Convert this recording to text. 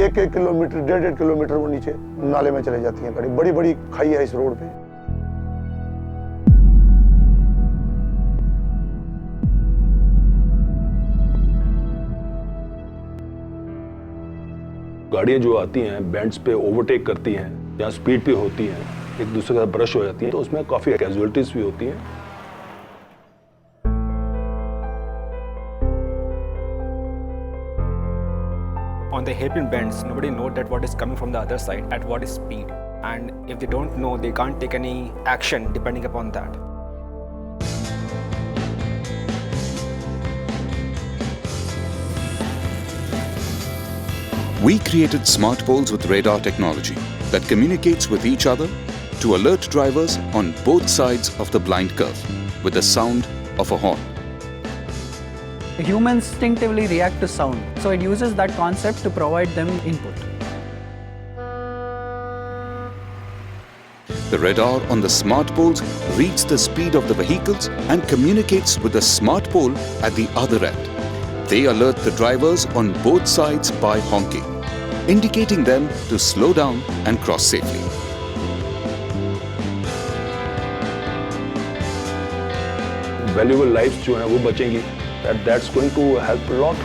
1-1 kilometre 1.5 kilometre वो नीचे नाले में चले जाती हैं गाड़ी। बड़ी बड़ी खाई है इस रोड पे। गाड़ियाँ जो आती हैं बैंड्स पे ओवरटेक करती हैं या स्पीड पे होती हैं, एक दूसरे के साथ ब्रश हो जाती हैं, तो उसमें काफ़ी कैजुअलिटीज भी होती हैं। On the hairpin bends, nobody knows that what is coming from the other side at what speed, and if they don't know, they can't take any action depending upon that. We created smart poles with radar technology that communicates with each other to alert drivers on both sides of the blind curve with the sound of a horn. Humans instinctively react to sound, so it uses that concept to provide them input. The radar on the smart poles reads the speed of the vehicles and communicates with the smart pole at the other end. They alert the drivers on both sides by honking, indicating them to slow down and cross safely. Valuable lives जो हैं वो बचेंगी। That's going to help a lot